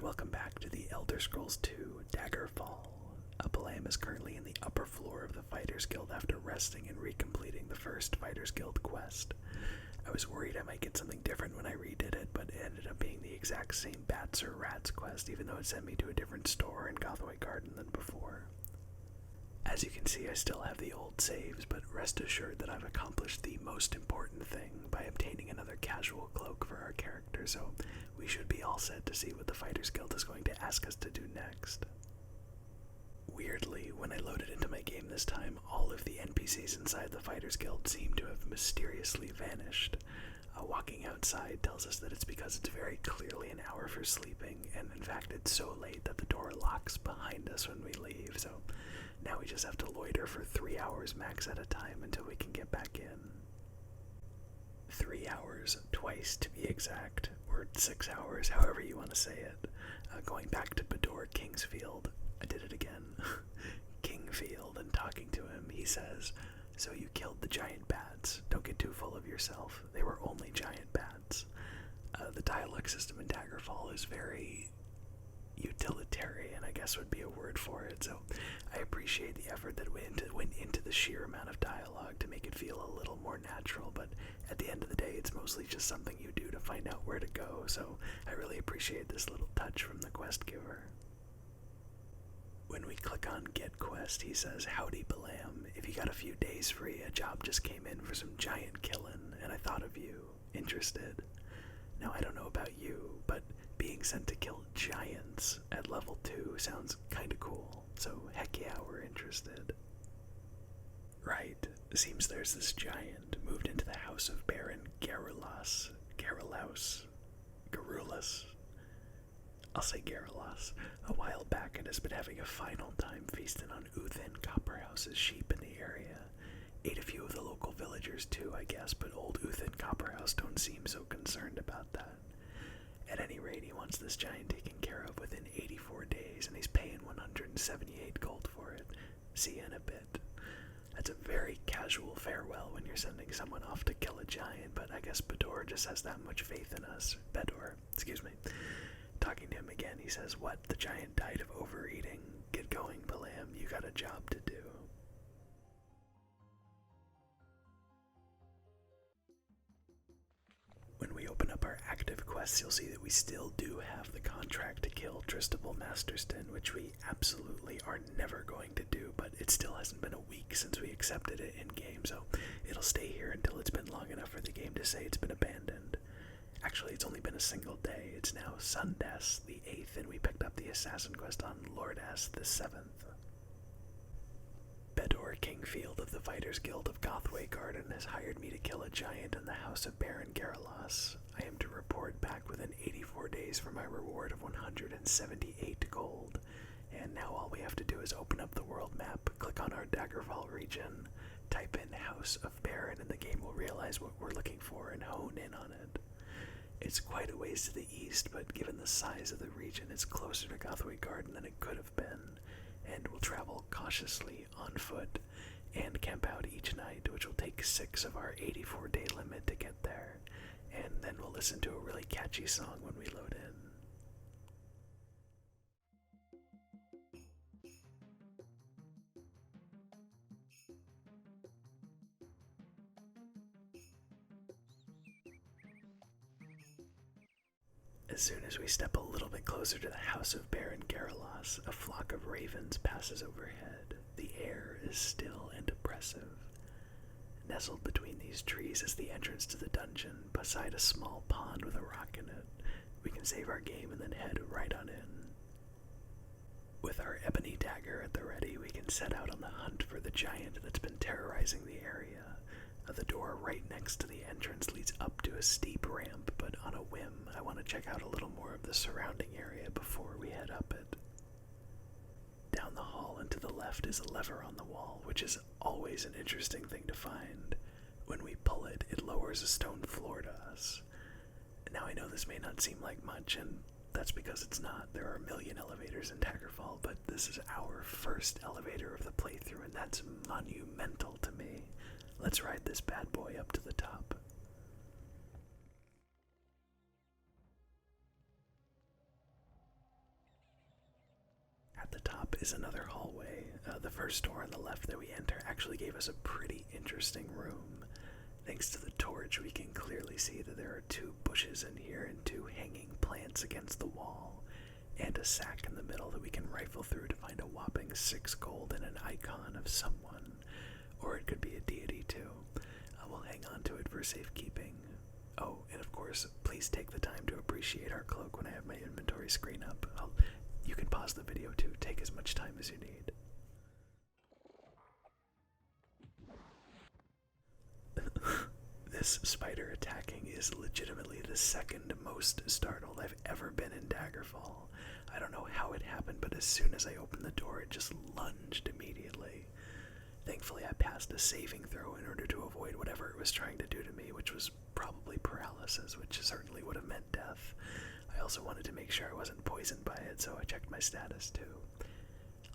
welcome back to the Elder Scrolls II Daggerfall. Palam is currently in the upper floor of the Fighters Guild after resting and recompleting the first Fighters Guild quest. I was worried I might get something different when I redid it, but it ended up being the exact same Bats or Rats quest, even though it sent me to a different store in Gothaway Garden than before. As you can see, I still have the old saves, but rest assured that I've accomplished the most important thing by obtaining another casual cloak for our character, so we should be all set to see what the Fighters Guild is going to ask us to do next. Weirdly, when I loaded into my game this time, all of the NPCs inside the Fighters Guild seem to have mysteriously vanished. Walking outside tells us that it's because it's very clearly an hour for sleeping, and in fact it's so late that the door locks behind us when we leave, so now we just have to loiter for 3 hours max at a time until we can get back in. 3 hours, twice to be exact, or 6 hours, however you want to say it. Going back to Bador Kingsfield, I did it again, Kingfield, and talking to him, he says, "So you killed the giant bats. Don't get too full of yourself. They were only giant bats." The dialogue system in Daggerfall is very utilitarian, I guess would be a word for it, so I appreciate the effort that went into the sheer amount of dialogue to make it feel a little more natural, but at the end of the day, it's mostly just something you do to find out where to go, so I really appreciate this little touch from the quest giver. When we click on Get Quest, he says, "Howdy, Balam. If you got a few days free, a job just came in for some giant killin', and I thought of you. Interested?" Now, I don't know about you, but being sent to kill giants at level 2 sounds kinda cool, so heck yeah, we're interested. Right, seems there's this giant moved into the house of Baron Garulus. I'll say Garulus, a while back, and has been having a final time feasting on Uthin Copperhouse's sheep in the area. Ate a few of the local villagers too, I guess, but old Uthin Copperhouse don't seem so concerned about that. At any rate, he wants this giant taken care of within 84 days, and he's paying 178 gold for it. See you in a bit. That's a very casual farewell when you're sending someone off to kill a giant, but I guess Bador just has that much faith in us. Excuse me. Talking to him again, he says, "What? The giant died of overeating? Get going, Balam. You got a job to do." When we open up our active quests, you'll see that we still do have the contract to kill Tristable Masterston, which we absolutely are never going to do, but it still hasn't been a week since we accepted it in-game, so it'll stay here until it's been long enough for the game to say it's been abandoned. Actually, it's only been a single day. It's now Sundas the 8th, and we picked up the assassin quest on Lordas the 7th. Bador Kingfield of the Fighters Guild of Gothaway Garden has hired me to kill a giant in the house of Baron Garulus. I am to report back within 84 days for my reward of 178 gold. And now all we have to do is open up the world map, click on our Daggerfall region, type in House of Baron, and the game will realize what we're looking for and hone in on it. It's quite a ways to the east, but given the size of the region, it's closer to Gothaway Garden than it could have been, and we'll travel cautiously on foot and camp out each night, which will take 6 of our 84-day limit to get there, and then we'll listen to a really catchy song when we load in. As soon as we step a little bit closer to the house of Baron Garulus, a flock of ravens passes overhead. The air is still and oppressive. Nestled between these trees is the entrance to the dungeon, beside a small pond with a rock in it. We can save our game and then head right on in. With our ebony dagger at the ready, we can set out on the hunt for the giant that's been terrorizing the area. The door right next to the entrance leads up to a steep ramp, but on a whim, I want to check out a little more of the surrounding area before we head up it. Down the hall and to the left is a lever on the wall, which is always an interesting thing to find. When we pull it, it lowers a stone floor to us. Now I know this may not seem like much, and that's because it's not. There are a million elevators in Daggerfall, but this is our first elevator of the playthrough, and that's monumental to me. Let's ride this bad boy up to the top. top is another hallway. The first door on the left that we enter actually gave us a pretty interesting room. Thanks to the torch, we can clearly see that there are 2 bushes in here and 2 hanging plants against the wall, and a sack in the middle that we can rifle through to find a whopping 6 gold and an icon of someone. Or it could be a deity too. We'll hang on to it for safekeeping. Oh, and of course, please take the time to appreciate our cloak when I have my inventory screen up. You can pause the video too, take as much time as you need. This spider attacking is legitimately the second most startled I've ever been in Daggerfall. I don't know how it happened, but as soon as I opened the door, it just lunged immediately. Thankfully, I passed a saving throw in order to avoid whatever it was trying to do to me, which was probably paralysis, which certainly would have meant death. I also wanted to make sure I wasn't poisoned by it, so I checked my status too.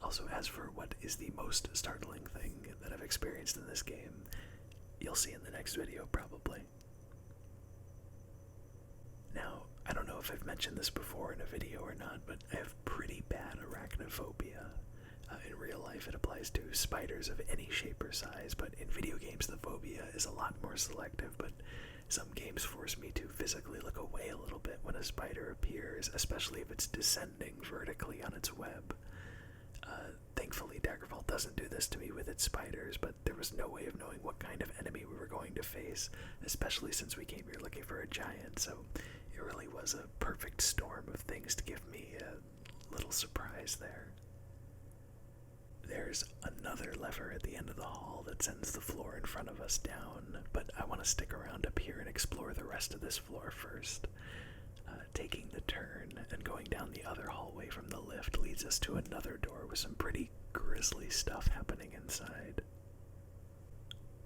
Also, as for what is the most startling thing that I've experienced in this game, you'll see in the next video, probably. Now, I don't know if I've mentioned this before in a video or not, but I have pretty bad arachnophobia. In real life, it applies to spiders of any shape or size, but in video games, the phobia is a lot more selective, but some games force me to physically look away a little bit when a spider appears, especially if it's descending vertically on its web. Thankfully, Daggerfall doesn't do this to me with its spiders, but there was no way of knowing what kind of enemy we were going to face, especially since we came here looking for a giant, so it really was a perfect storm of things to give me a little surprise there. There's another lever at the end of the hall that sends the floor in front of us down, but I want to stick around up here and explore the rest of this floor first. Taking the turn and going down the other hallway from the lift leads us to another door with some pretty grisly stuff happening inside.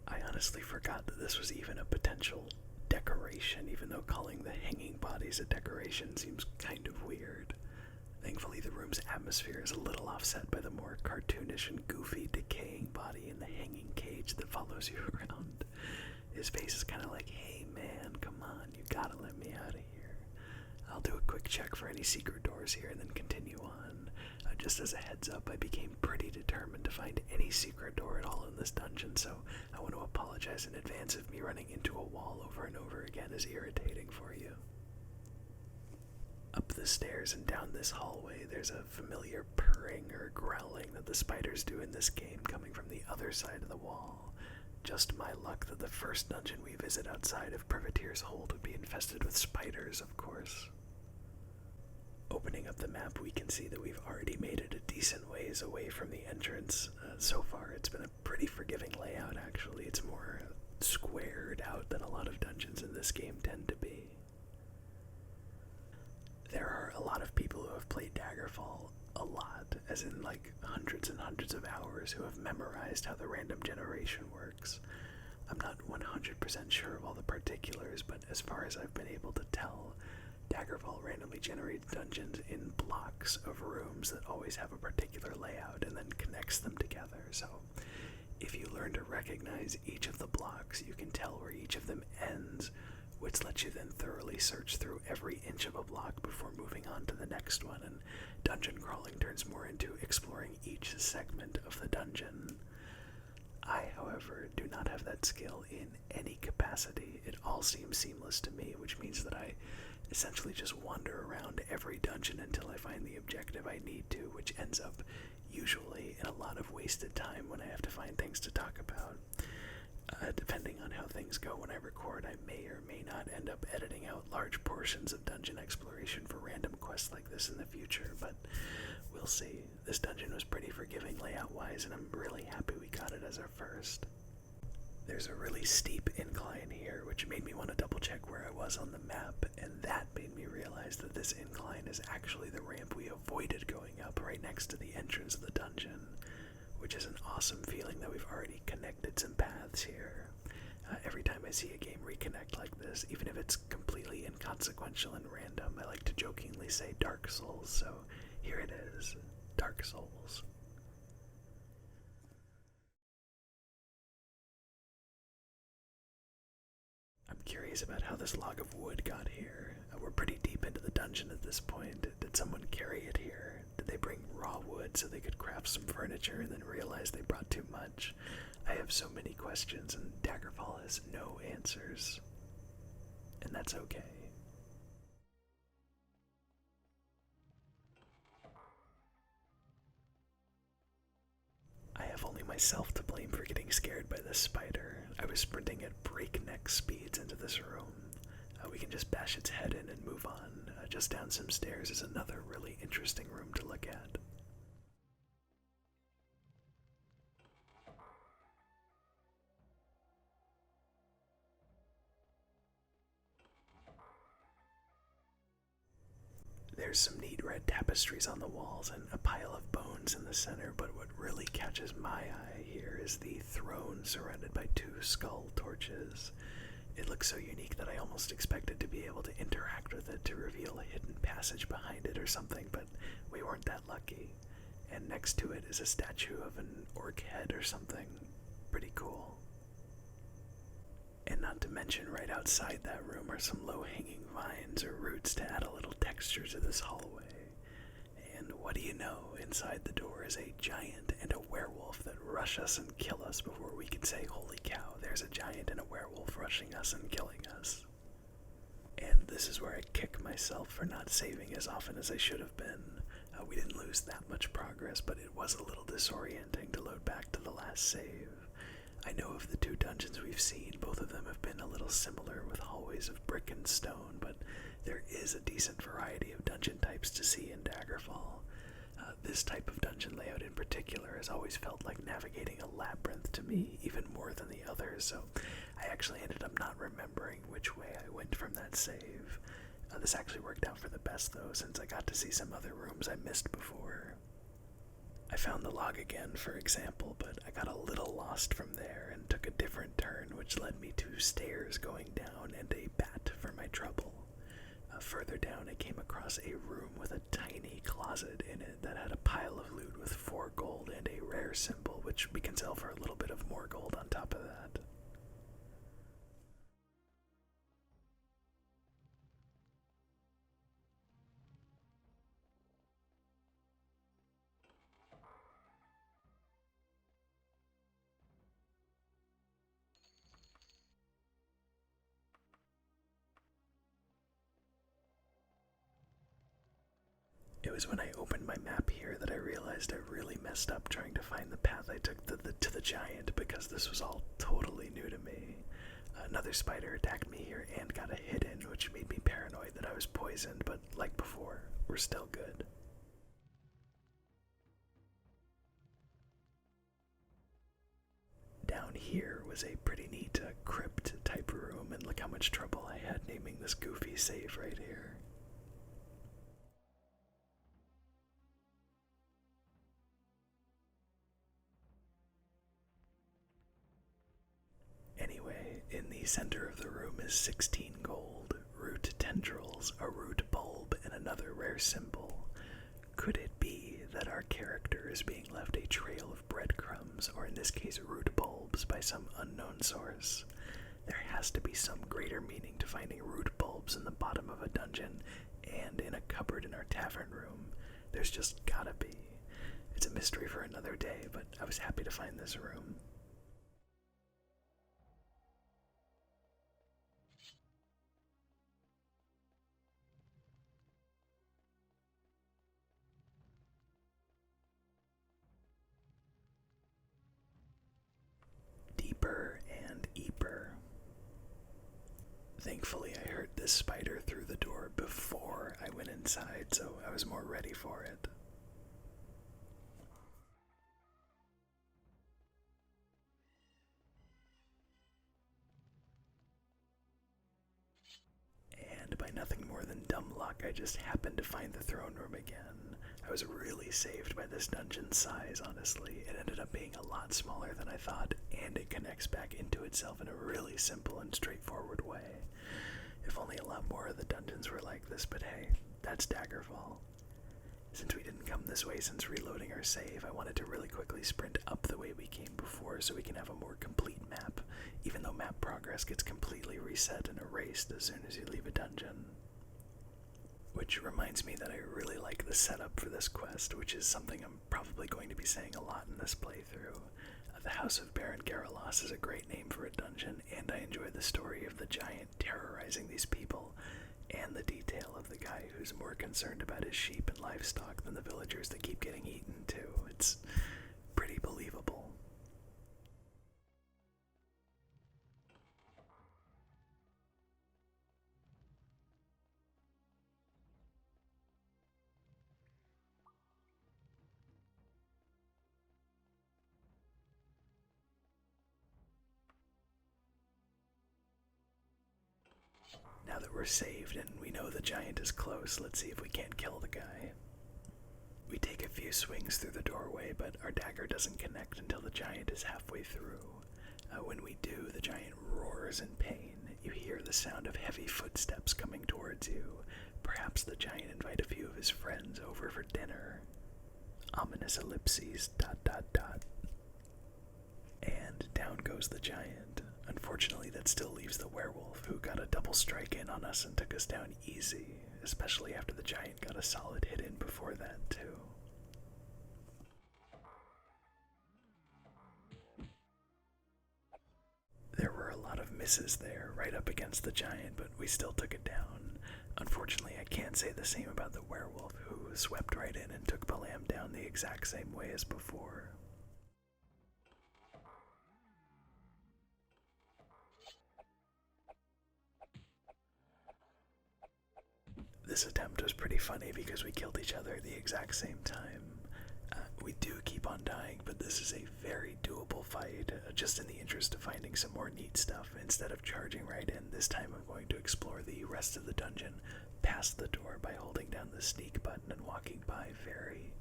I honestly forgot that this was even a potential decoration, even though calling the hanging bodies a decoration seems kind of weird. Thankfully, the room's atmosphere is a little offset by the more cartoonish and goofy decaying body in the hanging cage that follows you around. His face is kind of like, hey man, come on, you gotta let me out of here. I'll do a quick check for any secret doors here and then continue on. Just as a heads up, I became pretty determined to find any secret door at all in this dungeon, so I want to apologize in advance if me running into a wall over and over again is irritating for you. Up the stairs and down this hallway, there's a familiar purring or growling that the spiders do in this game coming from the other side of the wall. Just my luck that the first dungeon we visit outside of Privateer's Hold would be infested with spiders, of course. Opening up the map, we can see that we've already made it a decent ways away from the entrance. So far, it's been a pretty forgiving layout, actually. It's more squared out than a lot of dungeons in this game tend to be. There are a lot of people who have played Daggerfall a lot, as in like hundreds and hundreds of hours, who have memorized how the random generation works. I'm not 100% sure of all the particulars, but as far as I've been able to tell, Daggerfall randomly generates dungeons in blocks of rooms that always have a particular layout and then connects them together. So if you learn to recognize each of the blocks, you can tell where each of them ends, which lets you then thoroughly search through every inch of a block before moving on to the next one, and dungeon crawling turns more into exploring each segment of the dungeon. I, however, do not have that skill in any capacity. It all seems seamless to me, which means that I essentially just wander around every dungeon until I find the objective I need to, which ends up usually in a lot of wasted time when I have to find things to talk about. Depending on how things go when I record, I may or may not end up editing out large portions of dungeon exploration for random quests like this in the future, but we'll see. This dungeon was pretty forgiving layout-wise, and I'm really happy we got it as our first. There's a really steep incline here, which made me want to double-check where I was on the map, and that made me realize that this incline is actually the ramp we avoided going up right next to the entrance of the dungeon, which is an awesome feeling that we've already connected some paths here. Every time I see a game reconnect like this, even if it's completely inconsequential and random, I like to jokingly say Dark Souls, so here it is, Dark Souls. I'm curious about how this log of wood got here. We're pretty deep into the dungeon at this point. Did someone carry it here? did they bring raw wood so they could craft some furniture and then realize they brought too much? I have so many questions, and Daggerfall has no answers. And that's okay. I have only myself to blame for getting scared by this spider. I was sprinting at breakneck speeds into this room. We can just bash its head in and move on. Just down some stairs is another really interesting room to look at. There's some neat red tapestries on the walls and a pile of bones in the center, but what really catches my eye here is the throne surrounded by two skull torches. It looks so unique that I almost expected to be able to interact with it to reveal a hidden passage behind it or something, but we weren't that lucky. And next to it is a statue of an orc head or something. Pretty cool. And not to mention, right outside that room are some low-hanging vines or roots to add a little texture to this hallway. And what do you know, inside the door is a giant and a werewolf that rush us and kill us before we can say, holy cow, there's a giant and a werewolf rushing us and killing us. And this is where I kick myself for not saving as often as I should have been. We didn't lose that much progress, but it was a little disorienting to load back to the last save. I know of the two dungeons we've seen, both of them have been a little similar with hallways of brick and stone, but there is a decent variety of dungeon types to see in Daggerfall. This type of dungeon layout in particular has always felt like navigating a labyrinth to me, even more than the others, so I actually ended up not remembering which way I went from that save. This actually worked out for the best though, since I got to see some other rooms I missed before. I found the log again, for example, but I got a little lost from there and took a different turn, which led me to stairs going down and a bat for my trouble. Further down, I came across a room with a tiny closet in it that had a pile of loot with 4 gold and a rare symbol, which we can sell for a little bit of more gold on top of that. It was when I opened my map here that I realized I really messed up trying to find the path I took to the giant, because this was all totally new to me. Another spider attacked me here and got a hit in, which made me paranoid that I was poisoned, but like before, we're still good. Down here was a pretty neat crypt type room, and look how much trouble I had naming this goofy save right here. Anyway, in the center of the room is 16 gold, root tendrils, a root bulb, and another rare symbol. Could it be that our character is being left a trail of breadcrumbs, or in this case root bulbs, by some unknown source? There has to be some greater meaning to finding root bulbs in the bottom of a dungeon and in a cupboard in our tavern room. There's just gotta be. It's a mystery for another day, but I was happy to find this room. Deeper and Eeper. Thankfully, I heard this spider through the door before I went inside, so I was more ready for it. And by nothing more than dumb luck, I just happened to find the throne room again. I was really saved by this dungeon's size, honestly. It ended up being a lot smaller than I thought, and it connects back into itself in a really simple and straightforward way. If only a lot more of the dungeons were like this, but hey, that's Daggerfall. Since we didn't come this way since reloading our save, I wanted to really quickly sprint up the way we came before so we can have a more complete map, even though map progress gets completely reset and erased as soon as you leave a dungeon. Which reminds me that I really like the the setup for this quest, which is something I'm probably going to be saying a lot in this playthrough. The House of Baron Garalos is a great name for a dungeon, and I enjoy the story of the giant terrorizing these people, and the detail of the guy who's more concerned about his sheep and livestock than the villagers that keep getting eaten too. It's pretty believable. Now that we're saved and we know the giant is close, let's see if we can't kill the guy. We take a few swings through the doorway, but our dagger doesn't connect until the giant is halfway through. When we do, the giant roars in pain. You hear the sound of heavy footsteps coming towards you. Perhaps the giant invite a few of his friends over for dinner. Ominous ellipses, ... And down goes the giant. Unfortunately, that still leaves the werewolf, who got a double strike in on us and took us down easy, especially after the giant got a solid hit in before that, too. There were a lot of misses there, right up against the giant, but we still took it down. Unfortunately, I can't say the same about the werewolf, who swept right in and took Balam down the exact same way as before. This attempt was pretty funny because we killed each other at the exact same time. We do keep on dying, but this is a very doable fight, just in the interest of finding some more neat stuff. Instead of charging right in, this time I'm going to explore the rest of the dungeon past the door by holding down the sneak button and walking by very,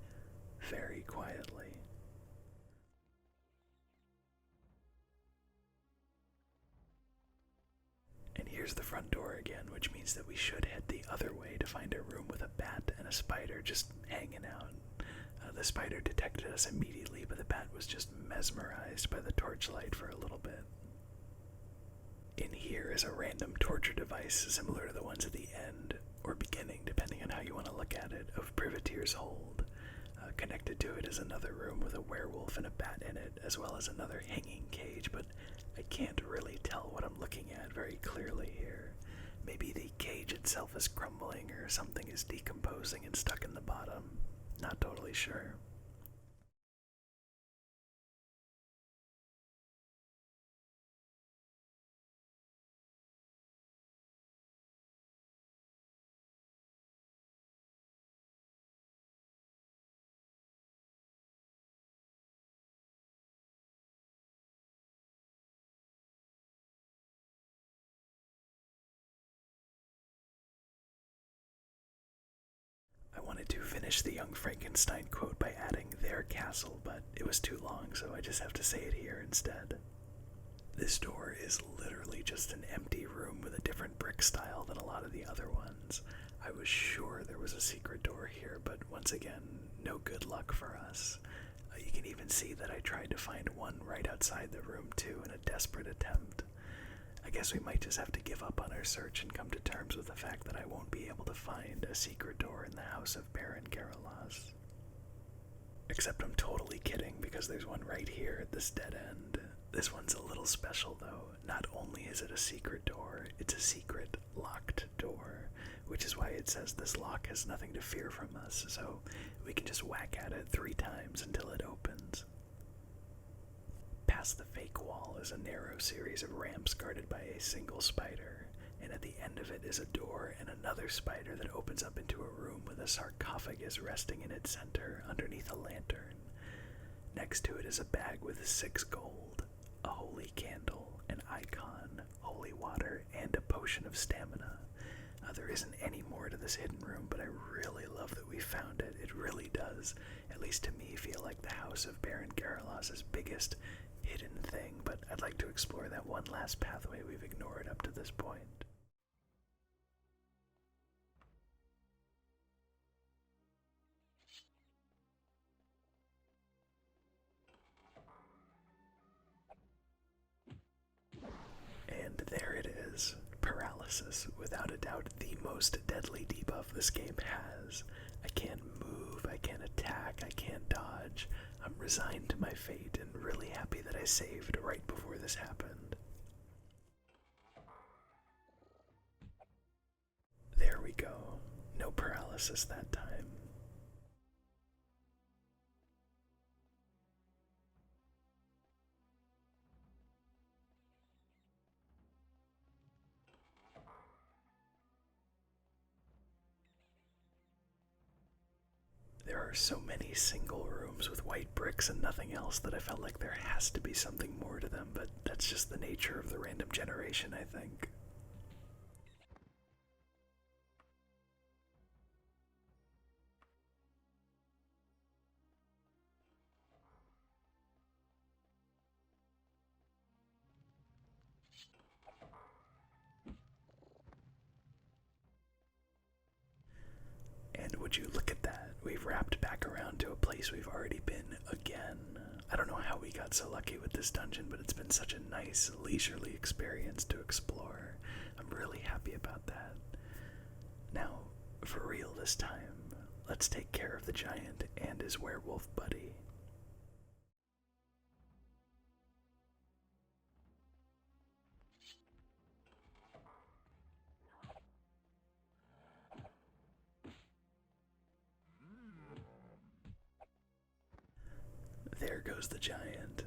very quietly. And here's the front door again, which means that we should head the other way to find a room with a bat and a spider just hanging out. The spider detected us immediately, but the bat was just mesmerized by the torchlight for a little bit. In here is a random torture device similar to the ones at the end, or beginning, depending on how you want to look at it, of Privateer's Hold. Connected to it is another room with a werewolf and a bat in it, as well as another hanging cage, but I can't really tell what I'm looking at very clearly here. Maybe the cage itself is crumbling, or something is decomposing and stuck in the bottom. Not totally sure. I wanted to finish the Young Frankenstein quote by adding their castle, but it was too long, so I just have to say it here instead. This door is literally just an empty room with a different brick style than a lot of the other ones. I was sure there was a secret door here, but once again, no good luck for us. You can even see that I tried to find one right outside the room too in a desperate attempt. I guess we might just have to give up on our search and come to terms with the fact that I won't be able to find a secret door in the House of Baron Garalos. Except I'm totally kidding, because there's one right here at this dead end. This one's a little special though. Not only is it a secret door, it's a secret locked door, which is why it says this lock has nothing to fear from us, so we can just whack at it 3 times until it opens. Past the fake wall is a narrow series of ramps guarded by a single spider, and at the end of it is a door and another spider that opens up into a room with a sarcophagus resting in its center underneath a lantern. Next to it is a bag with 6 gold, a holy candle, an icon, holy water, and a potion of stamina. There isn't any more to this hidden room, but I really love that we found it. It really does, at least to me, feel like the House of Baron Garalos' biggest hidden thing, but I'd like to explore that one last pathway we've ignored up to this point. And there it is. Paralysis, without a doubt the most deadly debuff this game has. I can't resigned to my fate and really happy that I saved right before this happened. There we go. No paralysis that time. There are so many single rooms with white bricks and nothing else that I felt like there has to be something more to them, but that's just the nature of the random generation, I think. And would you look at that? We've wrapped back around to a place we've already been again. I don't know how we got so lucky with this dungeon, but it's been such a nice, leisurely experience to explore. I'm really happy about that. Now, for real this time, let's take care of the giant and his werewolf buddy. There goes the giant.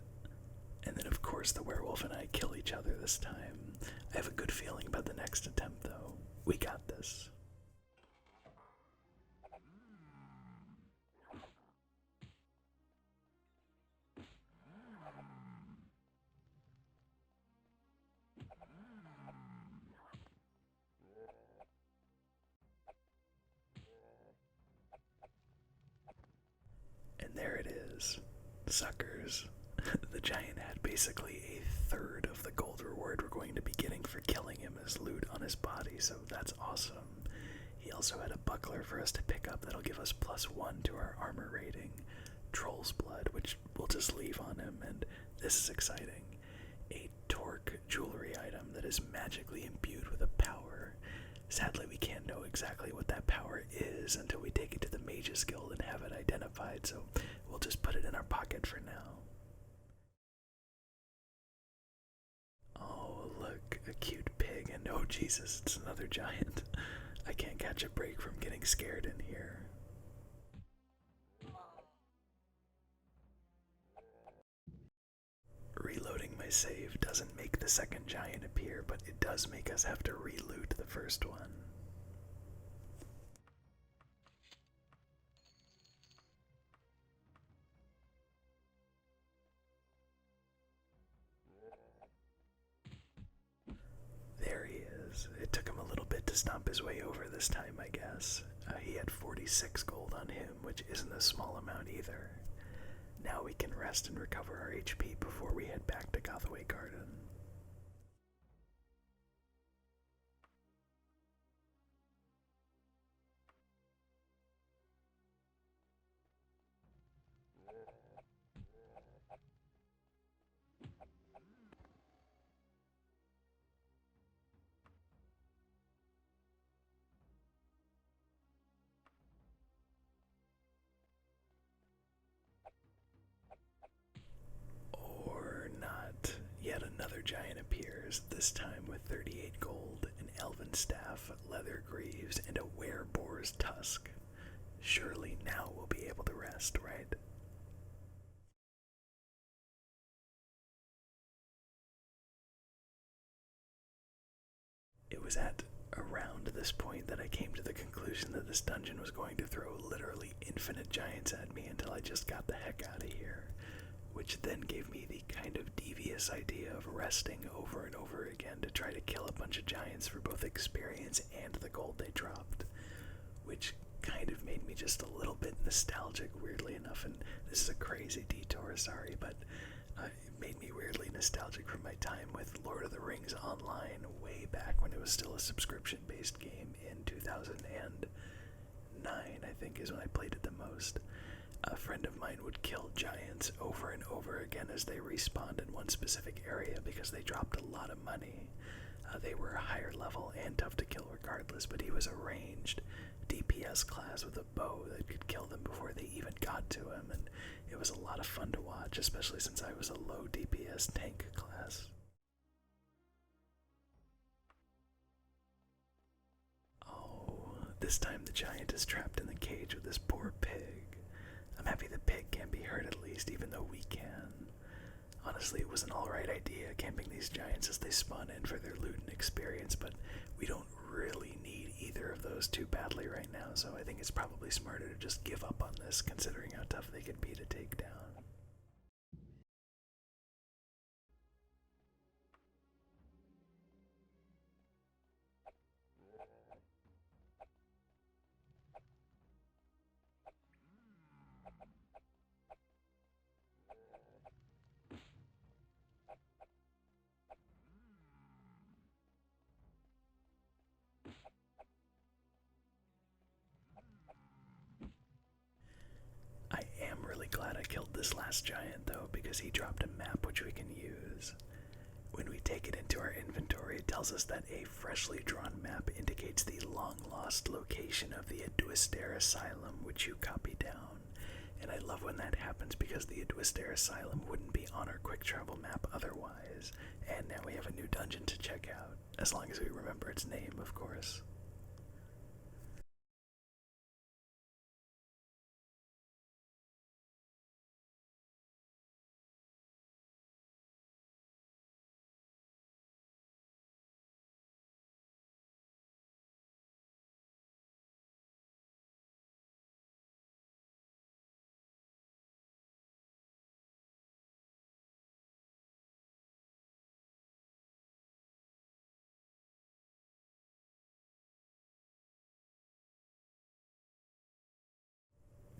And then, of course, the werewolf and I kill each other this time. I have a good feeling about the next attempt, though. We got this. And there it is. Suckers. The giant had basically a third of the gold reward we're going to be getting for killing him as loot on his body, so that's awesome. He also had a buckler for us to pick up that'll give us +1 to our armor rating. Troll's blood, which we'll just leave on him, and this is exciting. A torque jewelry item that is magically imbued with a power. Sadly, we can't know exactly what that power is until we take it to the Mage's Guild and have it identified, so we'll just put it in our pocket for now. Oh, look, a cute pig, and oh Jesus, it's another giant. I can't catch a break from getting scared in here. Reloading my save doesn't make the second giant appear, but it does make us have to reloot the first one. There he is. It took him a little bit to stomp his way over this time, I guess. He had 46 gold on him, which isn't a small amount either. Now we can rest and recover our HP before we head back to Gothaway Garden. Or not. Yet another giant appears, this time with 38 gold, an elven staff, leather greaves, and a wereboar's tusk. Surely now we'll be able to rest, right? It was at around this point that I came to the conclusion that this dungeon was going to throw literally infinite giants at me until I just got the heck out of here, which then gave me the kind of devious idea of resting over and over again to try to kill a bunch of giants for both experience and the gold they dropped, which kind of made me just a little bit nostalgic, weirdly enough. And this is a crazy detour, sorry, but it made me weirdly nostalgic from my time with Lord of the Rings Online way back when it was still a subscription-based game in 2009, I think is when I played it the most. A friend of mine would kill giants over and over again as they respawned in one specific area because they dropped a lot of money. They were higher level and tough to kill regardless, but he was a ranged DPS class with a bow that could kill them before they even got to him, and it was a lot of fun to watch, especially since I was a low DPS tank class. Oh, this time the giant is trapped in the cage with this poor pig. I'm happy the pig can't be hurt at least, even though we can. Honestly, it was an alright idea camping these giants as they spawn in for their loot and experience, but we don't really need either of those too badly right now, so I think it's probably smarter to just give up on this, considering how tough they can be to take down. I am really glad I killed this last giant though, because he dropped a map which we can use. When we take it into our inventory, it tells us that a freshly drawn map indicates the long-lost location of the Adwister Asylum, which you copy down. And I love when that happens because the Adwister Asylum wouldn't be on our quick travel map otherwise. And now we have a new dungeon to check out, as long as we remember its name, of course.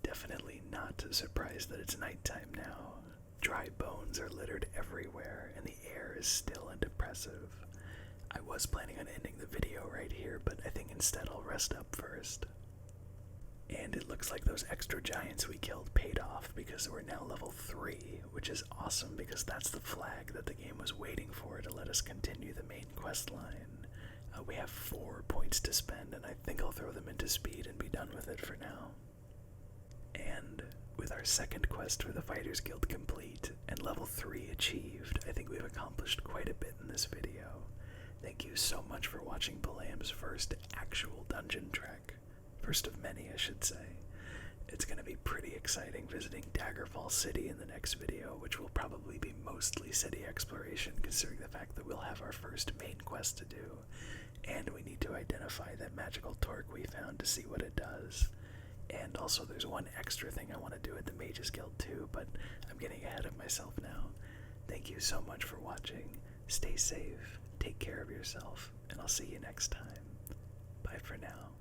Definitely not surprised that it's nighttime now. Dry bones are littered everywhere, and the air is still and oppressive. I was planning on ending the video right here, but I think instead I'll rest up first. And it looks like those extra giants we killed paid off because we're now level 3, which is awesome because that's the flag that the game was waiting for to let us continue the main quest line. We have 4 points to spend, and I think I'll throw them into speed and be done with it for now. And with our second quest for the Fighters Guild complete and level 3 achieved, I think we've accomplished quite a bit in this video. Thank you so much for watching Palam's first actual dungeon trek. First of many, I should say. It's going to be pretty exciting visiting Daggerfall City in the next video, which will probably be mostly city exploration considering the fact that we'll have our first main quest to do. And we need to identify that magical torque we found to see what it does. And also there's one extra thing I want to do at the Mages Guild too, but I'm getting ahead of myself now. Thank you so much for watching. Stay safe, take care of yourself, and I'll see you next time. Bye for now.